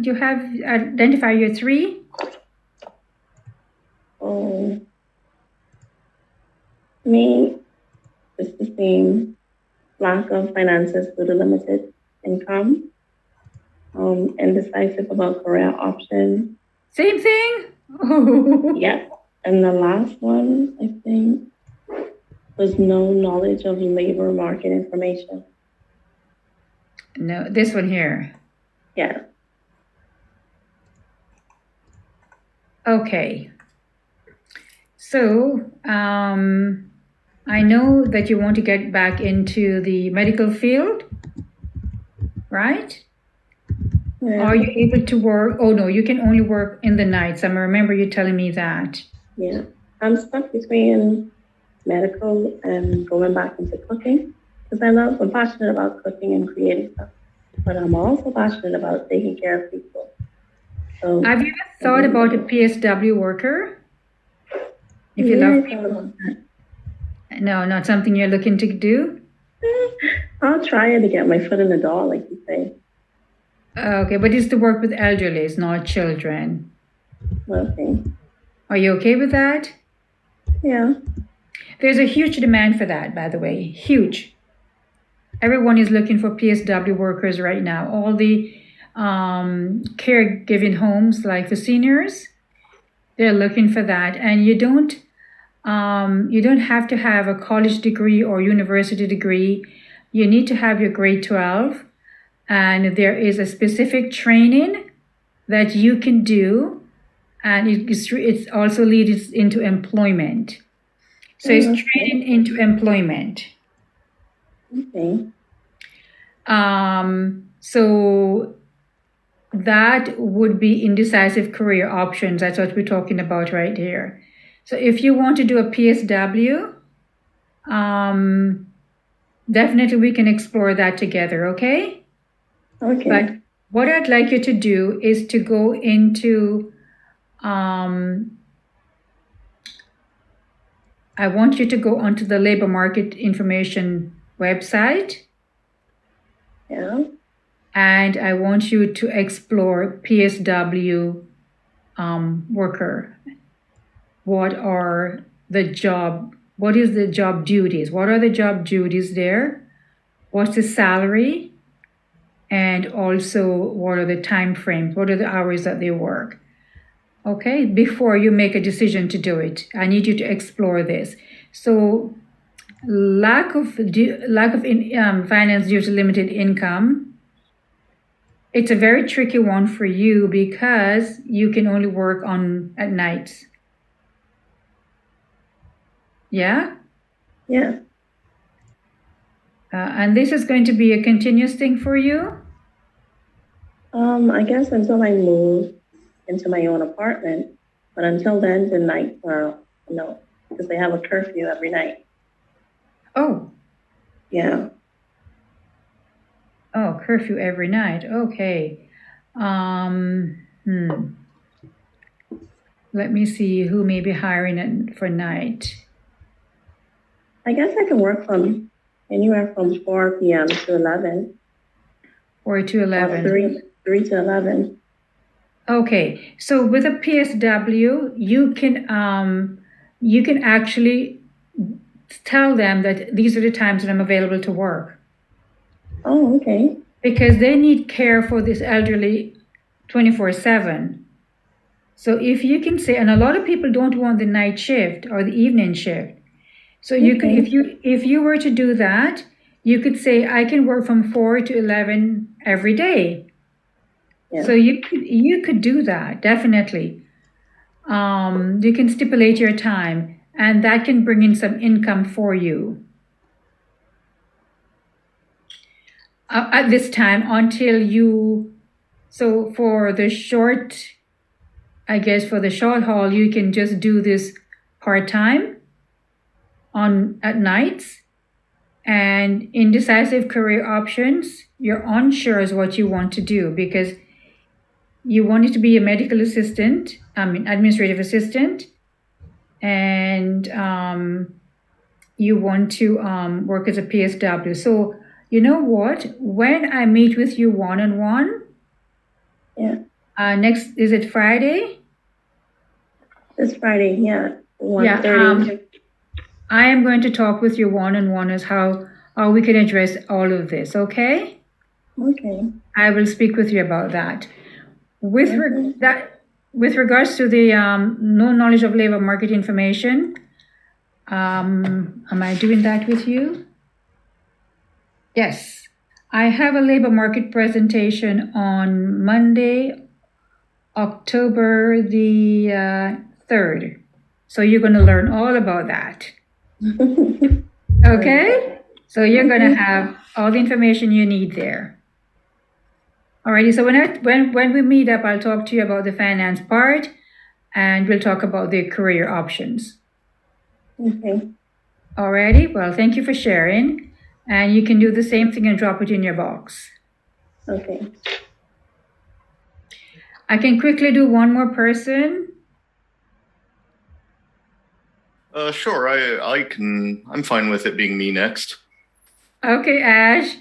You have identify your three. Oh, me, it's the same. Lack of finances due to limited income. Indecisive about career options. Same thing. Oh. Yeah. And the last one, I think, was no knowledge of labor market information. No, this one here. Yeah. Okay. So, I know that you want to get back into the medical field, right? Yeah. Are you able to work? Oh no, you can only work in the nights. I remember you telling me that. Yeah. I'm stuck between medical and going back into cooking because I'm passionate about cooking and creating stuff, but I'm also passionate about taking care of people. So Have you ever thought about a PSW worker? If you yeah, love I people. thought about that. No, not something you're looking to do? I'll try it to get my foot in the door, like you say. Okay, but it's to work with elderlies, not children. Okay. Are you okay with that? Yeah. There's a huge demand for that, by the way. Huge. Everyone is looking for PSW workers right now. All the caregiving homes, like for seniors, they're looking for that. And you don't have to have a college degree or university degree. You need to have your grade 12. And there is a specific training that you can do. And it also leads into employment. So it's training into employment. Okay. So that would be indecisive career options. That's what we're talking about right here. So if you want to do a PSW, definitely we can explore that together, okay? Okay. But what I'd like you to do is to go into, I want you to go onto the labor market information website. Yeah. And I want you to explore PSW worker. What is the job duties? What are the job duties there? What's the salary? And also, what are the time frames? What are the hours that they work? Okay, before you make a decision to do it, I need you to explore this. So, lack of finance due to limited income. It's a very tricky one for you because you can only work at nights. Yeah? Yeah. And this is going to be a continuous thing for you? I guess until I move into my own apartment. But until then, the nights are no, because they have a curfew every night. Oh. Yeah. Oh, curfew every night. Okay. Let me see who may be hiring for night. I guess I can work from anywhere from 4 p.m. to 11. 4 to 11. Or 3 to 11. Okay, so with a PSW, you can actually tell them that these are the times that I'm available to work. Oh, okay. Because they need care for this elderly 24/7. So if you can say, and a lot of people don't want the night shift or the evening shift. So you could, if you were to do that, you could say, I can work from 4 to 11 every day. Yeah. So you could do that, definitely. You can stipulate your time, and that can bring in some income for you at this time until you. So for the short haul, you can just do this part-time at nights. And indecisive career options, you're unsure as what you want to do because you wanted to be a medical assistant, administrative assistant, and you want to work as a PSW. So you know what? When I meet with you one-on-one, Next, is it Friday? This Friday, yeah, Yeah, 1:30. I am going to talk with you one-on-one as how we can address all of this, okay? Okay. I will speak with you about that. With Okay. with regards to the no knowledge of labor market information, am I doing that with you? Yes. I have a labor market presentation on Monday, October the 3rd. So you're going to learn all about that. Okay? So you're going to have all the information you need there. Alrighty, so when we meet up, I'll talk to you about the finance part, and we'll talk about the career options. Okay. Alrighty, well, thank you for sharing, and you can do the same thing and drop it in your box. Okay. I can quickly do one more person. Sure, I'm fine with it being me next. Okay, Ash.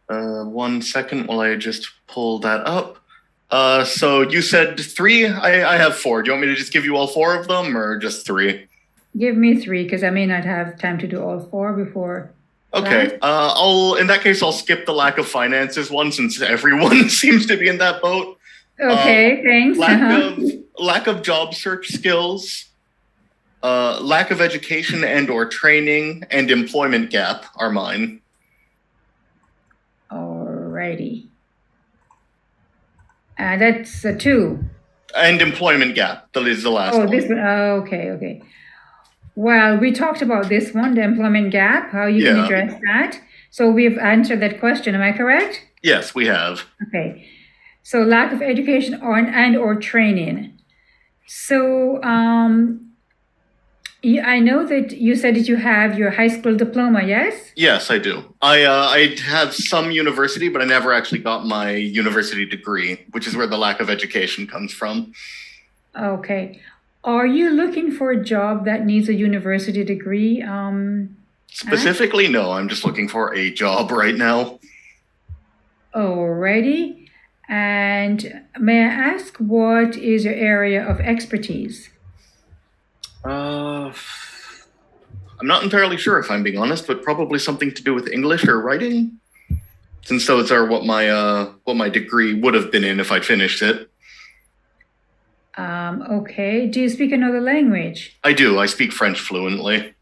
1 second while I just pull that up. So you said 3? I have 4. Do you want me to just give you all 4 of them or just 3? Give me 3 because I may not have time to do all 4 before. Okay. In that case, I'll skip the lack of finances one since everyone seems to be in that boat. Okay, thanks. Lack of job search skills, lack of education and/or training, and employment gap are mine. Alrighty. That's a 2. And employment gap. That is the last one. This one. Okay. Well, we talked about this one, the employment gap, how you can address that. So we've answered that question. Am I correct? Yes, we have. Okay. So lack of education and/or training. So I know that you said that you have your high school diploma, yes? Yes, I do. I have some university, but I never actually got my university degree, which is where the lack of education comes from. Okay. Are you looking for a job that needs a university degree? Specifically, no. I'm just looking for a job right now. Alrighty. And may I ask, what is your area of expertise? I'm not entirely sure, if I'm being honest, but probably something to do with English or writing, since those are what my degree would have been in if I'd finished it. Okay. Do you speak another language? I do. I speak French fluently.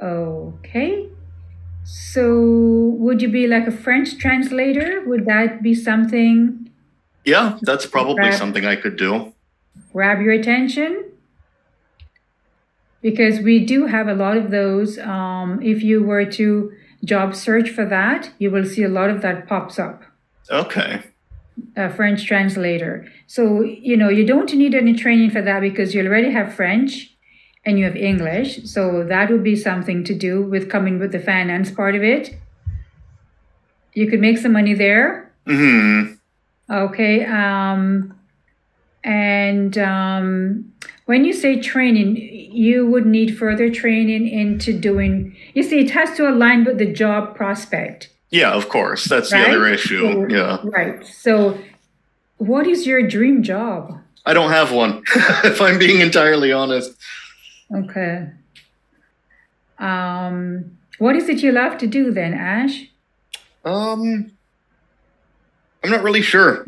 Okay. So would you be like a French translator? Would that be something? Yeah, that's probably something I could do. Grab your attention? Because we do have a lot of those. If you were to job search for that, you will see a lot of that pops up. Okay. A French translator. So, you don't need any training for that because you already have French and you have English. So that would be something to do with coming with the finance part of it. You could make some money there. Mm-hmm. Okay. When you say training, you would need further training into doing, you see, it has to align with the job prospect. Yeah, of course. That's right? The other issue. Yeah. Right. So what is your dream job? I don't have one, if I'm being entirely honest. Okay. What is it you love to do then, Ash? I'm not really sure.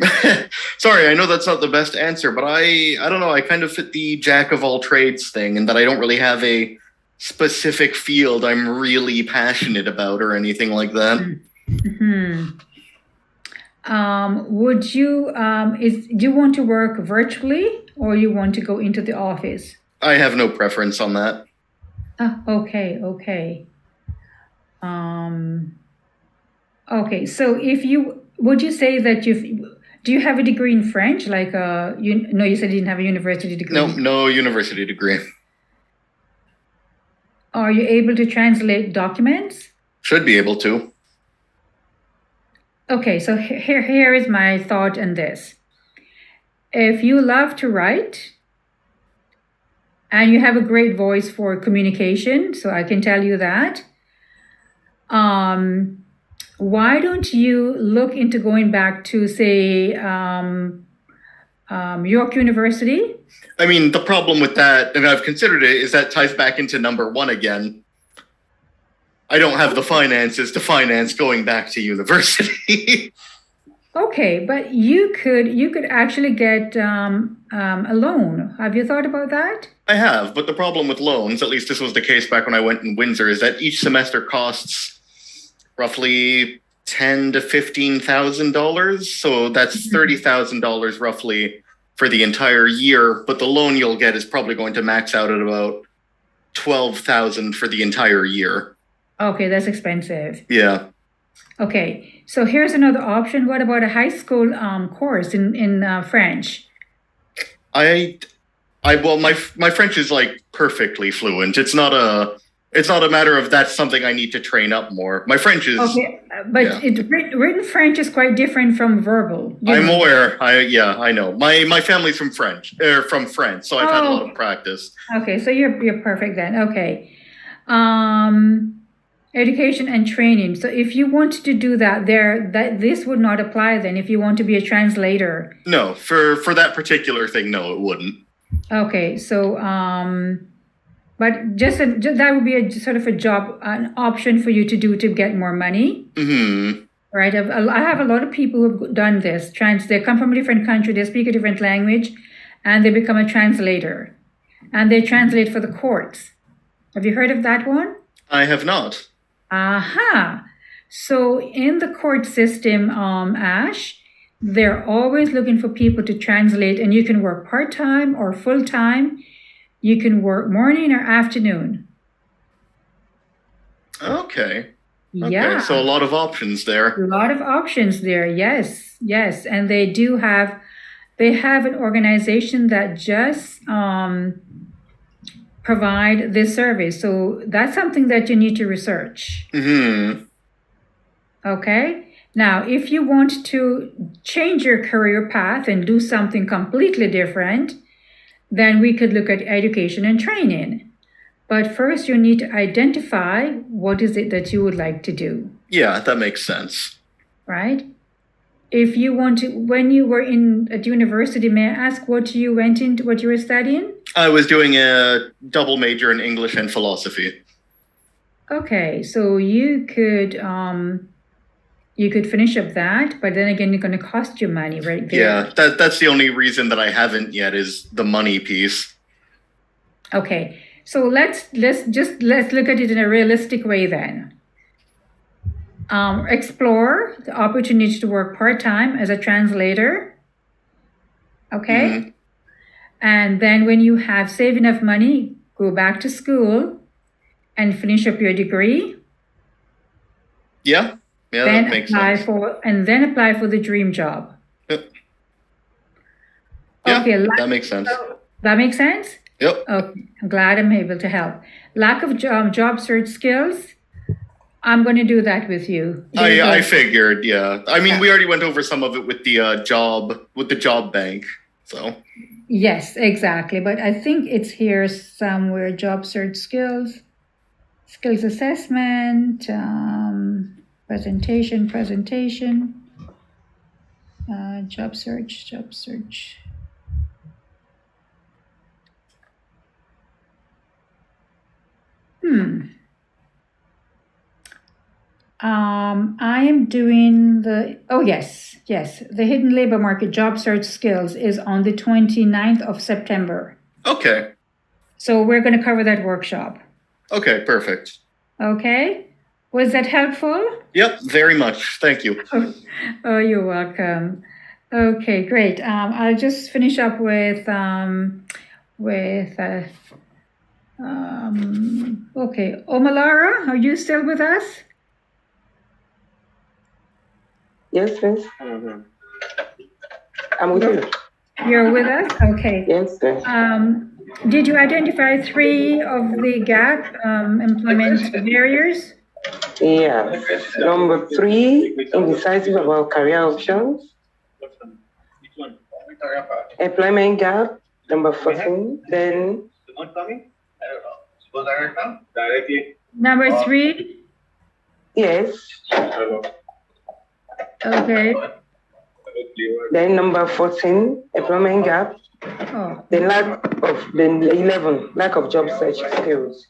Sorry, I know that's not the best answer, but I don't know. I kind of fit the jack of all trades thing, in that I don't really have a specific field I'm really passionate about or anything like that. Mm-hmm. Would you do you want to work virtually or you want to go into the office? I have no preference on that. Okay. Okay, so would you say that do you have a degree in French? Like you said you didn't have a university degree. No university degree. Are you able to translate documents? Should be able to. Okay, so here is my thought on this. If you love to write and you have a great voice for communication, so I can tell you that, why don't you look into going back to, say, York University? I mean, the problem with that, and I've considered it, is that ties back into number one again. I don't have the finances to finance going back to university. Okay, but you could actually get a loan. Have you thought about that? I have, but the problem with loans, at least this was the case back when I went in Windsor, is that each semester costs roughly $10,000 to $15,000. So that's $30,000 roughly for the entire year. But the loan you'll get is probably going to max out at about $12,000 for the entire year. Okay, that's expensive. Yeah. Okay, so here's another option. What about a high school course in French? Well, my French is like perfectly fluent. It's not a matter of that's something I need to train up more. My French is okay, but yeah. Written French is quite different from verbal. I'm aware. I know. My family's from France, so I've had a lot of practice. Okay, so you're perfect then. Okay. Education and training. So if you want to do that, this would not apply then if you want to be a translator. No, for that particular thing, no, it wouldn't. Okay, so but just that would be a sort of a job, an option for you to do to get more money. Mm-hmm. Right. I have a lot of people who've done this. They come from a different country, they speak a different language, and they become a translator, and they translate for the courts. Have you heard of that one? I have not. Aha. So in the court system, Ash, they're always looking for people to translate, and you can work part-time or full-time. You can work morning or afternoon. Okay. Yeah. Okay, so a lot of options there. A lot of options there. Yes. And they have an organization that just provide this service. So that's something that you need to research. Mm-hmm. Okay. Now, if you want to change your career path and do something completely different, then we could look at education and training. But first, you need to identify what is it that you would like to do. Yeah, that makes sense. Right? If you want to, when you were at university, may I ask what you were studying? I was doing a double major in English and philosophy. Okay, so you could finish up that, but then again, it's going to cost you money, right? Yeah, that's the only reason that I haven't yet is the money piece. Okay, so let's look at it in a realistic way then. Explore the opportunity to work part-time as a translator. Okay. Mm-hmm. And then when you have saved enough money, go back to school and finish up your degree. Yeah, then that makes sense. Then apply for the dream job. Yep. Okay, yeah, that makes sense. That makes sense? Yep. Okay, I'm glad I'm able to help. Lack of job search skills. I'm going to do that with you. I figured, yeah. I mean, we already went over some of it with the job bank, so. Yes, exactly. But I think it's here somewhere. Job search skills assessment, presentation. Job search. I am doing the hidden labor market job search skills is on the 29th of September. Okay. So we're going to cover that workshop. Okay, perfect. Okay. Was that helpful? Yep, very much. Thank you. Oh, you're welcome. Okay, great. I'll just finish up with okay. Omalara, are you still with us? Yes, miss. I'm with you. You're with us? Okay. Yes, sir. Did you identify 3 of the gap employment barriers? Yeah. Number 3, indecisive about career options. Employment gap, number 14. Then. Number 3? Yes. Okay. Then number 14, employment gap. Oh, The the 11, lack of job search skills.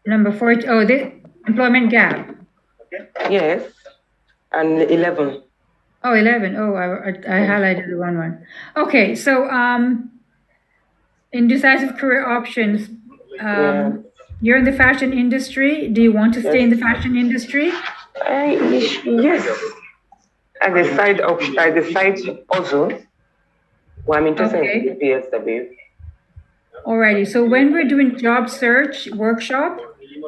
number 4. Oh, the employment gap. Yes. And 11. Oh, 11. Oh, I highlighted the wrong one. Okay, so indecisive career options. Yeah. You're in the fashion industry. Do you want to stay in the fashion industry? Yes. I decide also. Well, I'm interested Okay. in PSW. Alrighty. So when we're doing job search workshop,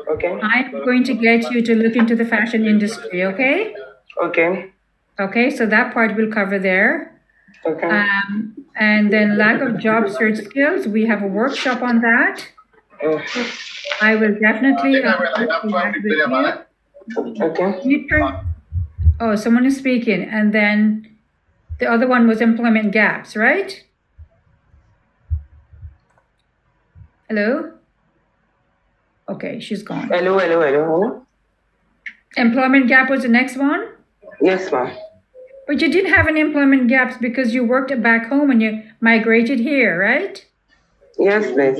Okay. I'm going to get you to look into the fashion industry. Okay. Okay. Okay. So that part we'll cover there. Okay. And then lack of job search skills. We have a workshop on that. I will definitely with you. Okay. You turn. Oh, someone is speaking, and then the other one was employment gaps, right? Hello? Okay, she's gone. Hello. Employment gap was the next one? Yes, ma'am. But you didn't have an employment gaps because you worked back home and you migrated here, right? Yes, please.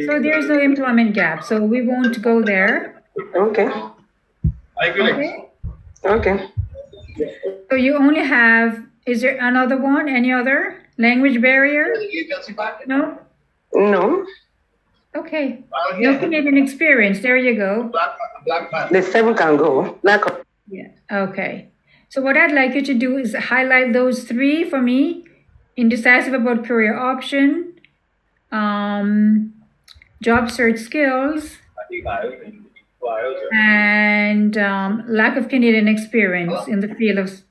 So there's no employment gap, so we won't go there. Okay. Okay. Okay. So you only have, is there another one? Any other? Language barrier? No? No. Okay. No Canadian experience. There you go. The 7 can go. Lack of. Yeah. Okay. So what I'd like you to do is highlight those 3 for me. Indecisive about career option, job search skills, and lack of Canadian experience in the field of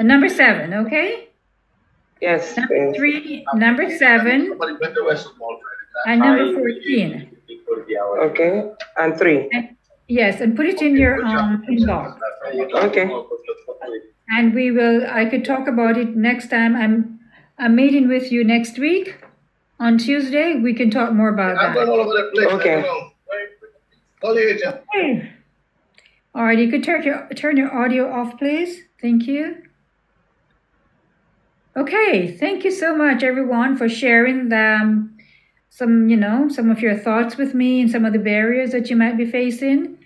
number 7, okay? Yes. Number 3, number 7, and number 14. Okay. And 3. Yes, and put it in your inbox. Okay. And I could talk about it next time. I'm meeting with you next week on Tuesday. We can talk more about that. Okay. Okay. All right, you could turn your audio off, please. Thank you. Okay, thank you so much, everyone, for sharing some of your thoughts with me and some of the barriers that you might be facing.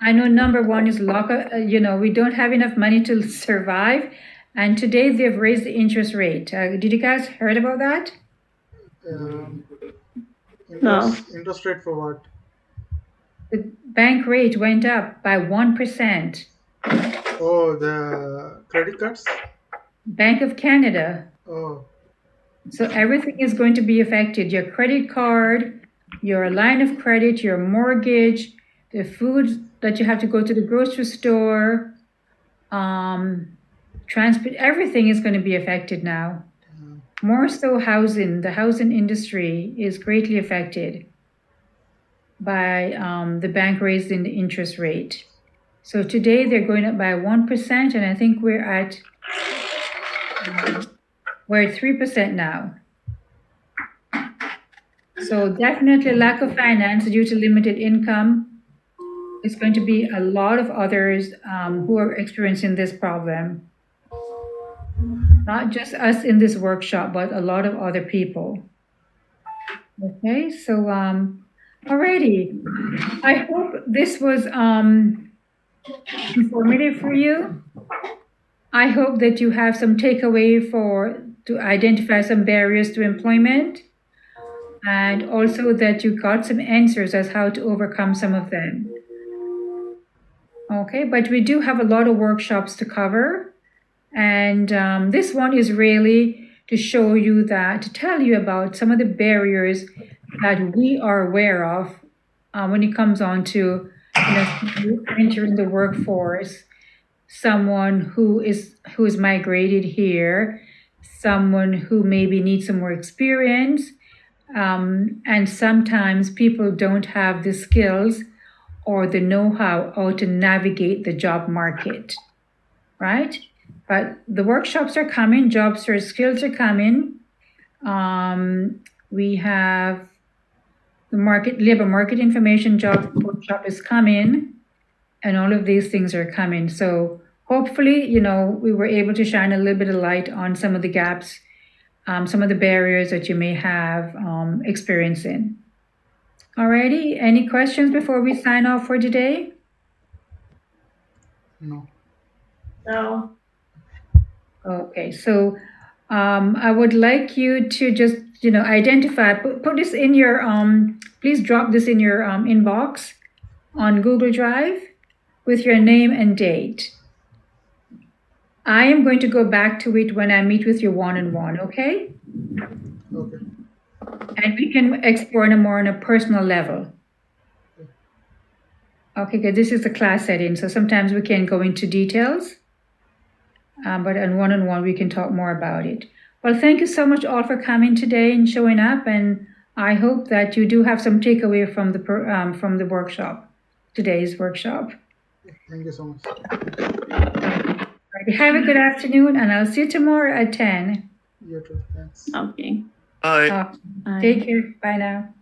I know number 1 is we don't have enough money to survive, and today they've raised the interest rate. Did you guys heard about that? No. Interest rate for what? The bank rate went up by 1%. Oh, the credit cards? Bank of Canada. Oh, So everything is going to be affected. Your credit card, your line of credit, your mortgage, the food that you have to go to the grocery store, transport, everything is going to be affected now. More so housing. The housing industry is greatly affected by the bank raising the interest rate. So today they're going up by 1%, and I think we're at 3% now. So definitely lack of finance due to limited income. It's going to be a lot of others who are experiencing this problem. Not just us in this workshop, but a lot of other people. Okay, so alrighty. I hope this was informative for you. I hope that you have some takeaway to identify some barriers to employment, and also that you got some answers as how to overcome some of them. Okay, but we do have a lot of workshops to cover, and this one is really to show you to tell you about some of the barriers that we are aware of when it comes on to entering the workforce. Someone who is migrated here, someone who maybe needs some more experience, and sometimes people don't have the skills or the know-how to navigate the job market, right? But the workshops are coming, job search skills are coming. We have the labor market information job workshop is coming. and all of these things are coming. So hopefully, we were able to shine a little bit of light on some of the gaps, some of the barriers that you may have experiencing. Alrighty, any questions before we sign off for today? No. No. Okay, so I would like you to just, identify, put this in your, please drop this in your inbox on Google Drive with your name and date. I am going to go back to it when I meet with you one-on-one, okay? Okay. And we can explore on a personal level. Okay, good. This is a class setting, so sometimes we can go into details, but on one-on-one we can talk more about it. Well, thank you so much all for coming today and showing up, and I hope that you do have some takeaway from the workshop, today's workshop. Thank you so much. Right, have a good afternoon, and I'll see you tomorrow at 10. You too. Thanks. Okay. Bye. Take care. Bye now.